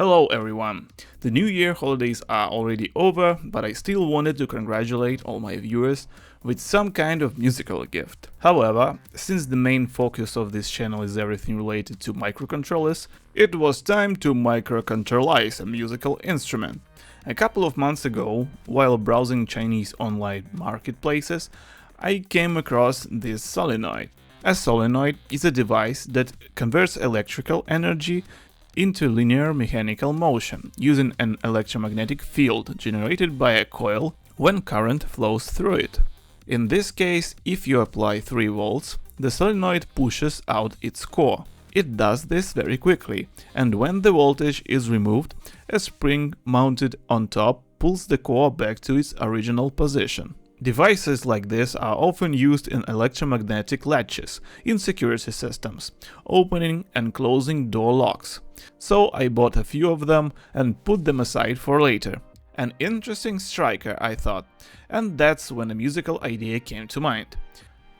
Hello everyone! The New Year holidays are already over, but I still wanted to congratulate all my viewers with some kind of musical gift. However, since the main focus of this channel is everything related to microcontrollers, it was time to microcontrollize a musical instrument. A couple of months ago, while browsing Chinese online marketplaces, I came across this solenoid. A solenoid is a device that converts electrical energy into linear mechanical motion using an electromagnetic field generated by a coil when current flows through it. In this case, if you apply 3 volts, the solenoid pushes out its core. It does this very quickly, and when the voltage is removed, a spring mounted on top pulls the core back to its original position. Devices like this are often used in electromagnetic latches, in security systems, opening and closing door locks. So I bought a few of them and put them aside for later. An interesting striker, I thought, and that's when a musical idea came to mind.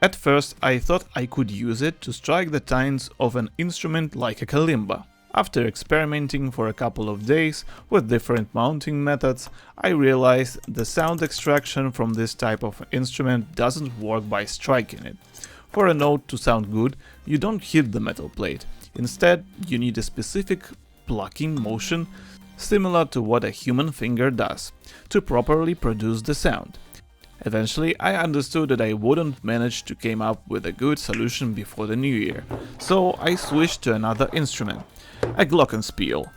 At first I thought I could use it to strike the tines of an instrument like a kalimba. After experimenting for a couple of days with different mounting methods, I realized the sound extraction from this type of instrument doesn't work by striking it. For a note to sound good, you don't hit the metal plate. Instead, you need a specific plucking motion, similar to what a human finger does, to properly produce the sound. Eventually, I understood that I wouldn't manage to come up with a good solution before the new year, so I switched to another instrument. A glockenspiel.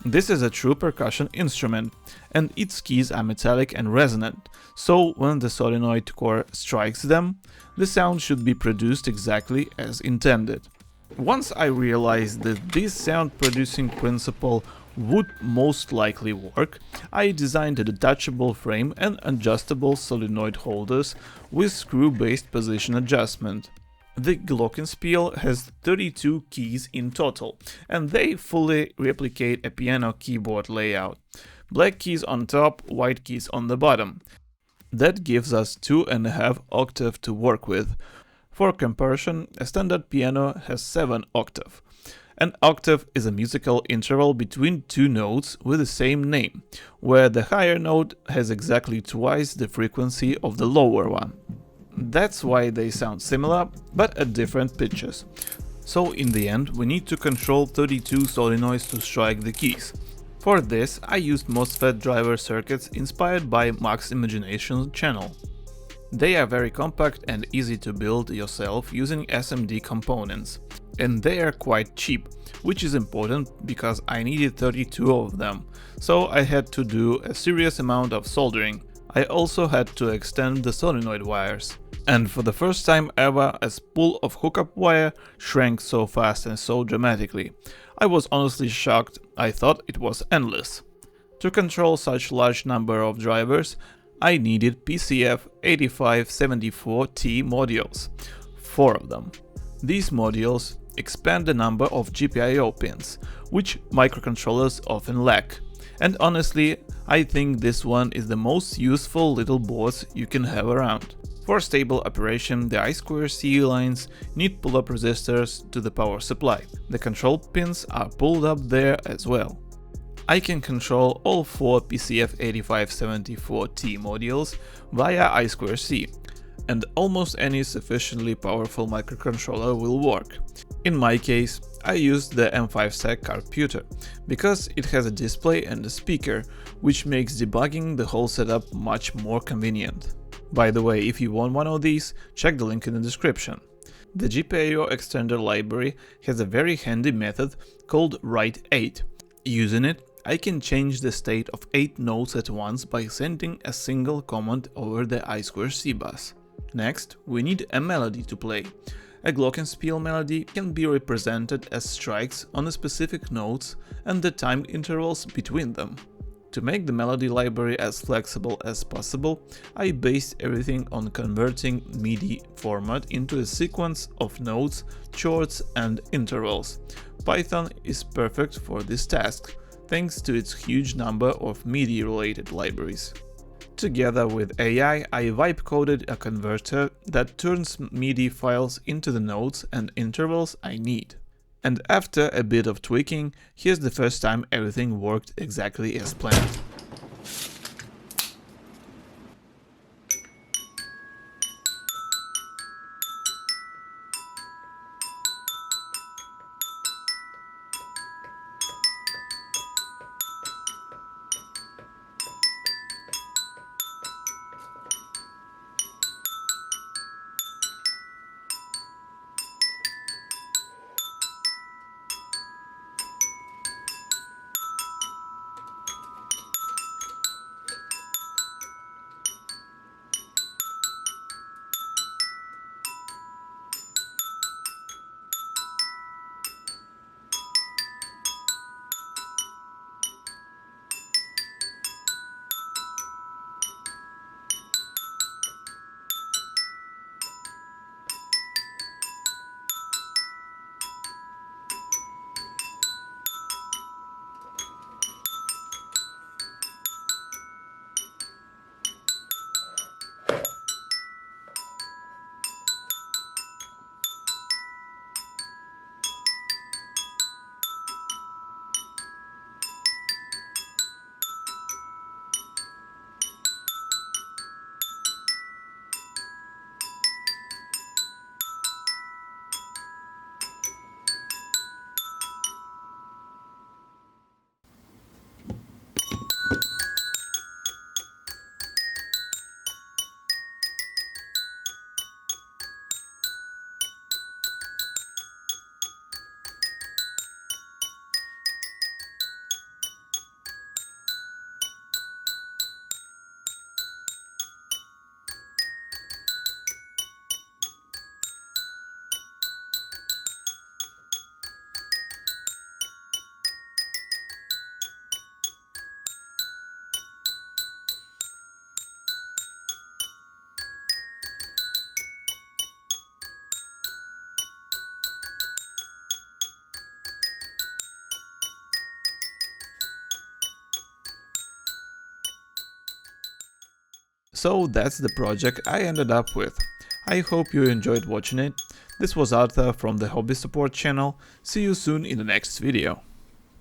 This is a true percussion instrument, and its keys are metallic and resonant, so when the solenoid core strikes them, the sound should be produced exactly as intended. Once I realized that this sound producing principle would most likely work, I designed a detachable frame and adjustable solenoid holders with screw-based position adjustment. The glockenspiel has 32 keys in total, and they fully replicate a piano keyboard layout. Black keys on top, white keys on the bottom. That gives us 2.5 octaves to work with. For comparison, a standard piano has 7 octaves. An octave is a musical interval between 2 notes with the same name, where the higher note has exactly twice the frequency of the lower one. That's why they sound similar, but at different pitches. So in the end, we need to control 32 solenoids to strike the keys. For this, I used MOSFET driver circuits inspired by Max Imagination channel. They are very compact and easy to build yourself using SMD components. And they are quite cheap, which is important because I needed 32 of them, so I had to do a serious amount of soldering. I also had to extend the solenoid wires. And for the first time ever, a spool of hookup wire shrank so fast and so dramatically. I was honestly shocked, I thought it was endless. To control such large number of drivers, I needed PCF 8574T modules, 4 of them. These modules expand the number of GPIO pins, which microcontrollers often lack. And honestly, I think this one is the most useful little boards you can have around. For stable operation, the I2C lines need pull-up resistors to the power supply. The control pins are pulled up there as well. I can control all 4 PCF8574T modules via I2C, and almost any sufficiently powerful microcontroller will work. In my case, I used the M5SEC Cardputer, because it has a display and a speaker, which makes debugging the whole setup much more convenient. By the way, if you want one of these, check the link in the description. The GPIO extender library has a very handy method called write 8. Using it, I can change the state of 8 notes at once by sending a single command over the I2C bus. Next, we need a melody to play. A glockenspiel melody can be represented as strikes on the specific notes and the time intervals between them. To make the melody library as flexible as possible, I based everything on converting MIDI format into a sequence of notes, chords, and intervals. Python is perfect for this task, thanks to its huge number of MIDI-related libraries. Together with AI, I vibe-coded a converter that turns MIDI files into the notes and intervals I need. And after a bit of tweaking, here's the first time everything worked exactly as planned. So that's the project I ended up with. I hope you enjoyed watching it. This was Arthur from the Hobby Support channel. See you soon in the next video.